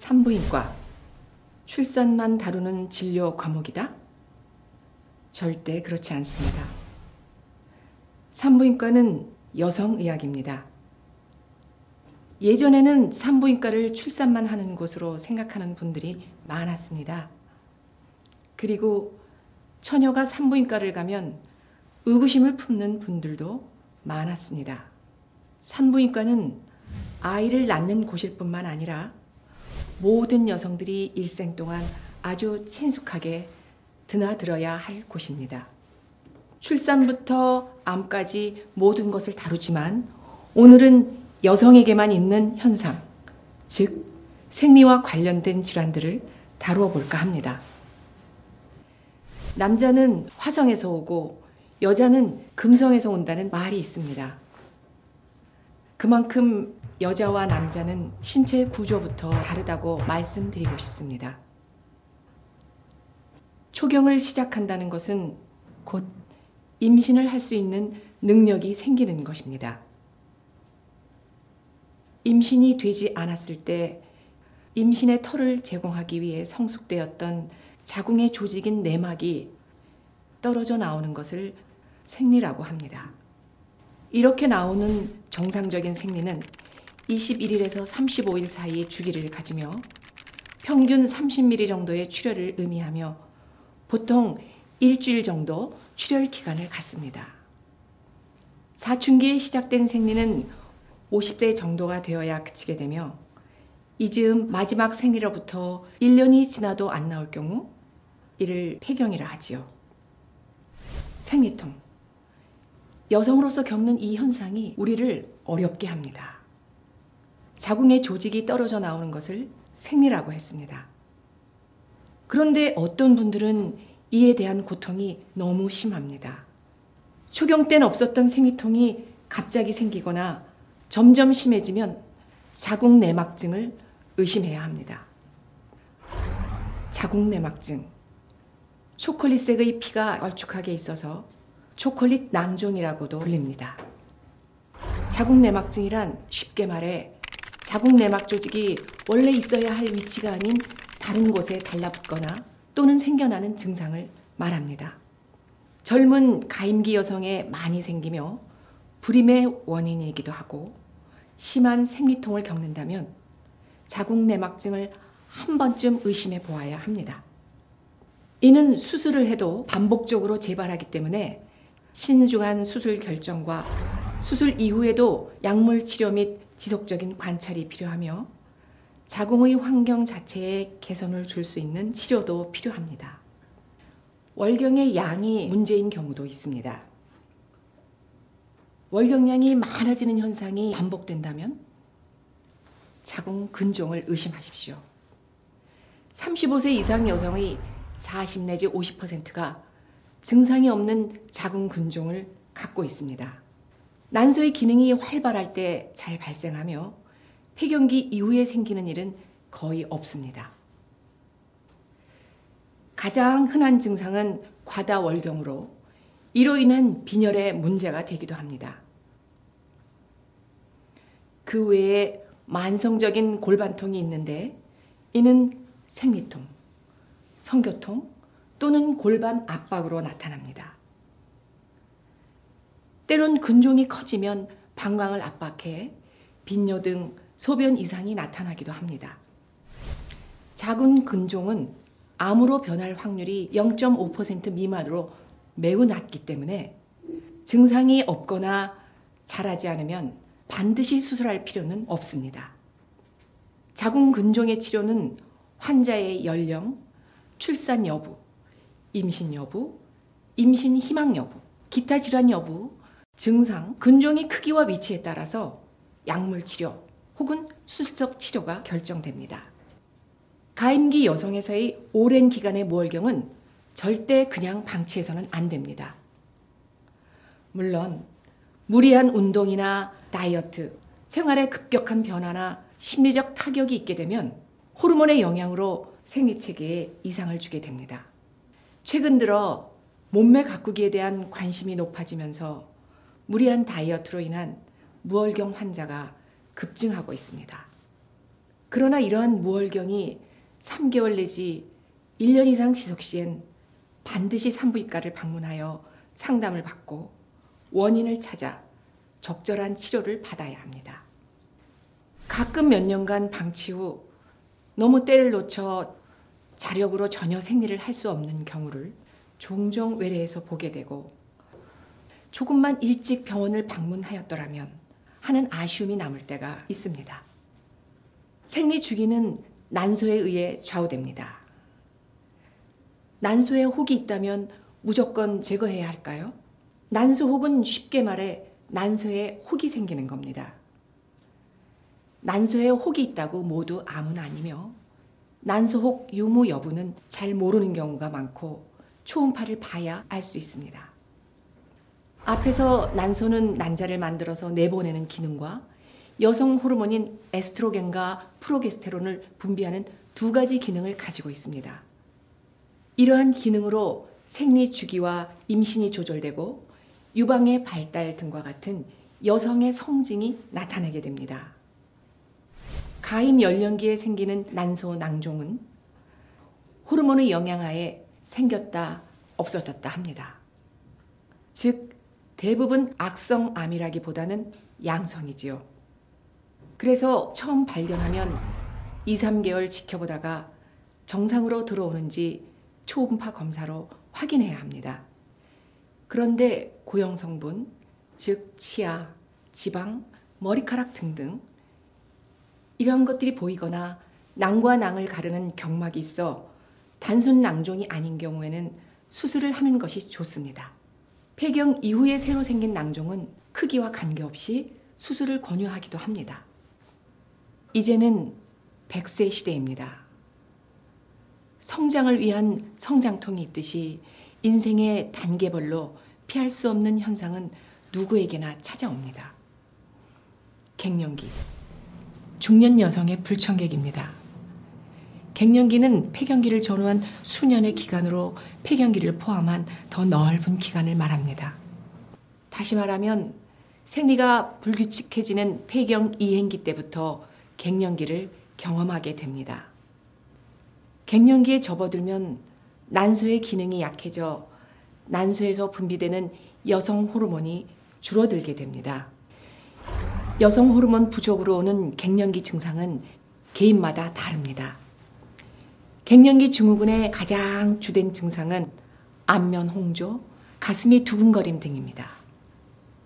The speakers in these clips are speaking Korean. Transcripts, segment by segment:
산부인과, 출산만 다루는 진료 과목이다? 절대 그렇지 않습니다. 산부인과는 여성의학입니다. 예전에는 산부인과를 출산만 하는 곳으로 생각하는 분들이 많았습니다. 그리고 처녀가 산부인과를 가면 의구심을 품는 분들도 많았습니다. 산부인과는 아이를 낳는 곳일 뿐만 아니라 모든 여성들이 일생 동안 아주 친숙하게 드나들어야 할 곳입니다. 출산부터 암까지 모든 것을 다루지만 오늘은 여성에게만 있는 현상, 즉 생리와 관련된 질환들을 다루어 볼까 합니다. 남자는 화성에서 오고 여자는 금성에서 온다는 말이 있습니다. 그만큼 여자와 남자는 신체 구조부터 다르다고 말씀드리고 싶습니다. 초경을 시작한다는 것은 곧 임신을 할 수 있는 능력이 생기는 것입니다. 임신이 되지 않았을 때 임신의 털을 제공하기 위해 성숙되었던 자궁의 조직인 내막이 떨어져 나오는 것을 생리라고 합니다. 이렇게 나오는 정상적인 생리는 21일에서 35일 사이의 주기를 가지며 평균 30mm 정도의 출혈을 의미하며 보통 일주일 정도 출혈 기간을 갖습니다. 사춘기에 시작된 생리는 50세 정도가 되어야 그치게 되며 이 즈음 마지막 생리로부터 1년이 지나도 안 나올 경우 이를 폐경이라 하지요. 생리통. 여성으로서 겪는 이 현상이 우리를 어렵게 합니다. 자궁의 조직이 떨어져 나오는 것을 생리라고 했습니다. 그런데 어떤 분들은 이에 대한 고통이 너무 심합니다. 초경 때는 없었던 생리통이 갑자기 생기거나 점점 심해지면 자궁 내막증을 의심해야 합니다. 자궁 내막증. 초콜릿색의 피가 걸쭉하게 있어서 초콜릿 낭종이라고도 불립니다. 자궁 내막증이란 쉽게 말해 자궁 내막 조직이 원래 있어야 할 위치가 아닌 다른 곳에 달라붙거나 또는 생겨나는 증상을 말합니다. 젊은 가임기 여성에 많이 생기며 불임의 원인이기도 하고 심한 생리통을 겪는다면 자궁 내막증을 한 번쯤 의심해 보아야 합니다. 이는 수술을 해도 반복적으로 재발하기 때문에 신중한 수술 결정과 수술 이후에도 약물 치료 및 지속적인 관찰이 필요하며 자궁의 환경 자체에 개선을 줄 수 있는 치료도 필요합니다. 월경의 양이 문제인 경우도 있습니다. 월경량이 많아지는 현상이 반복된다면 자궁 근종을 의심하십시오. 35세 이상 여성의 40 내지 50%가 증상이 없는 자궁 근종을 갖고 있습니다. 난소의 기능이 활발할 때 잘 발생하며 폐경기 이후에 생기는 일은 거의 없습니다. 가장 흔한 증상은 과다월경으로 이로 인한 빈혈에 문제가 되기도 합니다. 그 외에 만성적인 골반통이 있는데 이는 생리통, 성교통 또는 골반 압박으로 나타납니다. 때론 근종이 커지면 방광을 압박해 빈뇨 등 소변 이상이 나타나기도 합니다. 작은 근종은 암으로 변할 확률이 0.5% 미만으로 매우 낮기 때문에 증상이 없거나 자라지 않으면 반드시 수술할 필요는 없습니다. 자궁 근종의 치료는 환자의 연령, 출산 여부, 임신 여부, 임신 희망 여부, 기타 질환 여부, 증상, 근종의 크기와 위치에 따라서 약물 치료 혹은 수술적 치료가 결정됩니다. 가임기 여성에서의 오랜 기간의 무월경은 절대 그냥 방치해서는 안 됩니다. 물론 무리한 운동이나 다이어트, 생활의 급격한 변화나 심리적 타격이 있게 되면 호르몬의 영향으로 생리체계에 이상을 주게 됩니다. 최근 들어 몸매 가꾸기에 대한 관심이 높아지면서 무리한 다이어트로 인한 무월경 환자가 급증하고 있습니다. 그러나 이러한 무월경이 3개월 내지 1년 이상 지속 시엔 반드시 산부인과를 방문하여 상담을 받고 원인을 찾아 적절한 치료를 받아야 합니다. 가끔 몇 년간 방치 후 너무 때를 놓쳐 자력으로 전혀 생리를 할 수 없는 경우를 종종 외래에서 보게 되고 조금만 일찍 병원을 방문하였더라면 하는 아쉬움이 남을 때가 있습니다. 생리 주기는 난소에 의해 좌우됩니다. 난소에 혹이 있다면 무조건 제거해야 할까요? 난소혹은 쉽게 말해 난소에 혹이 생기는 겁니다. 난소에 혹이 있다고 모두 암은 아니며 난소혹 유무 여부는 잘 모르는 경우가 많고 초음파를 봐야 알 수 있습니다. 앞에서 난소는 난자를 만들어서 내보내는 기능과 여성 호르몬인 에스트로겐과 프로게스테론을 분비하는 두 가지 기능을 가지고 있습니다. 이러한 기능으로 생리 주기와 임신이 조절되고 유방의 발달 등과 같은 여성의 성징이 나타나게 됩니다. 가임 연령기에 생기는 난소 낭종은 호르몬의 영향하에 생겼다 없어졌다 합니다. 즉 대부분 악성암이라기보다는 양성이지요. 그래서 처음 발견하면 2, 3개월 지켜보다가 정상으로 들어오는지 초음파 검사로 확인해야 합니다. 그런데 고형 성분, 즉 치아, 지방, 머리카락 등등 이러한 것들이 보이거나 낭과 낭을 가르는 경막이 있어 단순 낭종이 아닌 경우에는 수술을 하는 것이 좋습니다. 폐경 이후에 새로 생긴 낭종은 크기와 관계없이 수술을 권유하기도 합니다. 이제는 100세 시대입니다. 성장을 위한 성장통이 있듯이 인생의 단계별로 피할 수 없는 현상은 누구에게나 찾아옵니다. 갱년기. 중년 여성의 불청객입니다. 갱년기는 폐경기를 전후한 수년의 기간으로 폐경기를 포함한 더 넓은 기간을 말합니다. 다시 말하면 생리가 불규칙해지는 폐경 이행기 때부터 갱년기를 경험하게 됩니다. 갱년기에 접어들면 난소의 기능이 약해져 난소에서 분비되는 여성 호르몬이 줄어들게 됩니다. 여성 호르몬 부족으로 오는 갱년기 증상은 개인마다 다릅니다. 갱년기 증후군의 가장 주된 증상은 안면 홍조, 가슴이 두근거림 등입니다.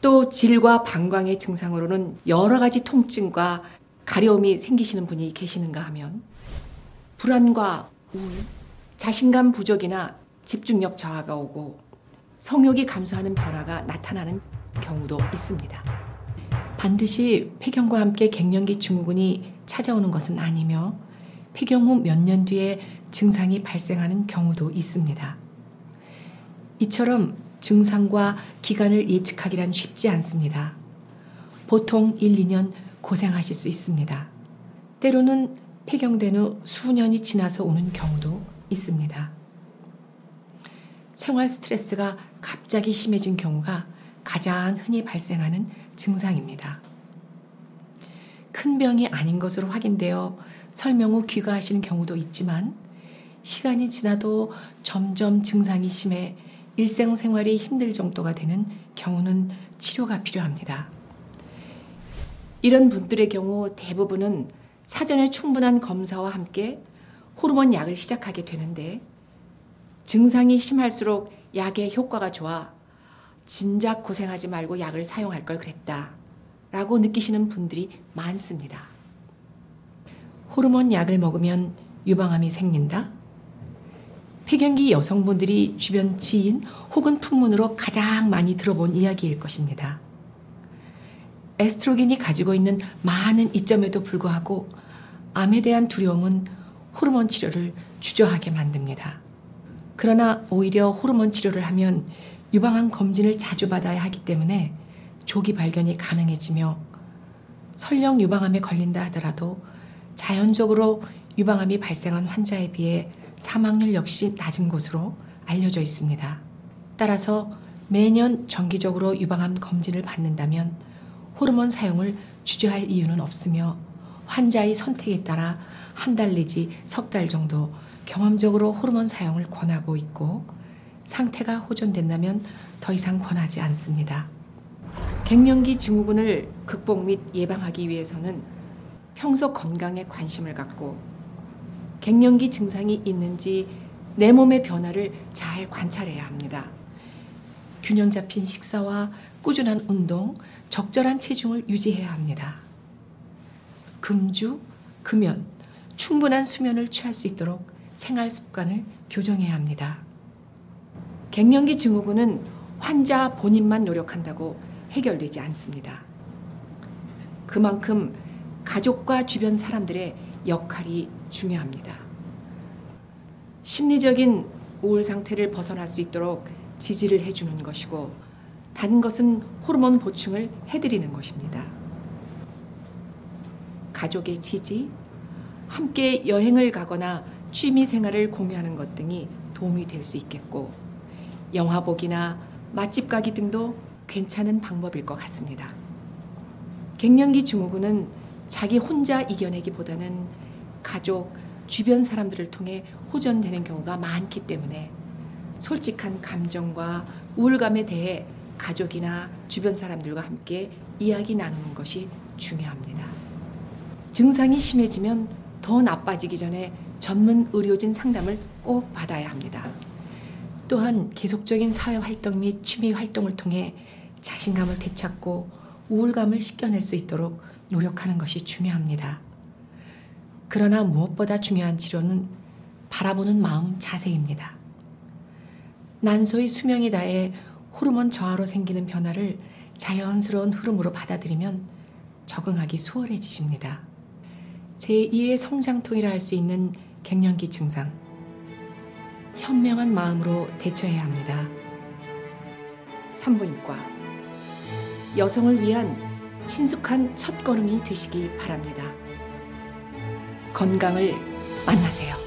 또 질과 방광의 증상으로는 여러 가지 통증과 가려움이 생기시는 분이 계시는가 하면 불안과 우울, 자신감 부족이나 집중력 저하가 오고 성욕이 감소하는 변화가 나타나는 경우도 있습니다. 반드시 폐경과 함께 갱년기 증후군이 찾아오는 것은 아니며 폐경 후 몇 년 뒤에 증상이 발생하는 경우도 있습니다. 이처럼 증상과 기간을 예측하기란 쉽지 않습니다. 보통 1, 2년 고생하실 수 있습니다. 때로는 폐경된 후 수년이 지나서 오는 경우도 있습니다. 생활 스트레스가 갑자기 심해진 경우가 가장 흔히 발생하는 증상입니다. 큰 병이 아닌 것으로 확인되어 설명 후 귀가하시는 경우도 있지만 시간이 지나도 점점 증상이 심해 일상생활이 힘들 정도가 되는 경우는 치료가 필요합니다. 이런 분들의 경우 대부분은 사전에 충분한 검사와 함께 호르몬 약을 시작하게 되는데 증상이 심할수록 약의 효과가 좋아 진작 고생하지 말고 약을 사용할 걸 그랬다 라고 느끼시는 분들이 많습니다. 호르몬 약을 먹으면 유방암이 생긴다? 폐경기 여성분들이 주변 지인 혹은 풍문으로 가장 많이 들어본 이야기일 것입니다. 에스트로겐이 가지고 있는 많은 이점에도 불구하고 암에 대한 두려움은 호르몬 치료를 주저하게 만듭니다. 그러나 오히려 호르몬 치료를 하면 유방암 검진을 자주 받아야 하기 때문에 조기 발견이 가능해지며 설령 유방암에 걸린다 하더라도 자연적으로 유방암이 발생한 환자에 비해 사망률 역시 낮은 것으로 알려져 있습니다. 따라서 매년 정기적으로 유방암 검진을 받는다면 호르몬 사용을 주저할 이유는 없으며 환자의 선택에 따라 한 달 내지 석 달 정도 경험적으로 호르몬 사용을 권하고 있고 상태가 호전된다면 더 이상 권하지 않습니다. 갱년기 증후군을 극복 및 예방하기 위해서는 평소 건강에 관심을 갖고 갱년기 증상이 있는지 내 몸의 변화를 잘 관찰해야 합니다. 균형 잡힌 식사와 꾸준한 운동, 적절한 체중을 유지해야 합니다. 금주, 금연, 충분한 수면을 취할 수 있도록 생활 습관을 교정해야 합니다. 갱년기 증후군은 환자 본인만 노력한다고 해결되지 않습니다. 그만큼 가족과 주변 사람들의 역할이 중요합니다. 심리적인 우울 상태를 벗어날 수 있도록 지지를 해주는 것이고 다른 것은 호르몬 보충을 해드리는 것입니다. 가족의 지지, 함께 여행을 가거나 취미 생활을 공유하는 것 등이 도움이 될 수 있겠고 영화 보기나 맛집 가기 등도 괜찮은 방법일 것 같습니다. 갱년기 증후군은 자기 혼자 이겨내기보다는 가족, 주변 사람들을 통해 호전되는 경우가 많기 때문에 솔직한 감정과 우울감에 대해 가족이나 주변 사람들과 함께 이야기 나누는 것이 중요합니다. 증상이 심해지면 더 나빠지기 전에 전문 의료진 상담을 꼭 받아야 합니다. 또한 계속적인 사회활동 및 취미활동을 통해 자신감을 되찾고 우울감을 씻겨낼 수 있도록 노력하는 것이 중요합니다. 그러나 무엇보다 중요한 치료는 바라보는 마음 자세입니다. 난소의 수명이 다해 호르몬 저하로 생기는 변화를 자연스러운 흐름으로 받아들이면 적응하기 수월해지십니다. 제2의 성장통이라 할 수 있는 갱년기 증상. 현명한 마음으로 대처해야 합니다. 산부인과. 여성을 위한 친숙한 첫걸음이 되시기 바랍니다. 건강을 만나세요.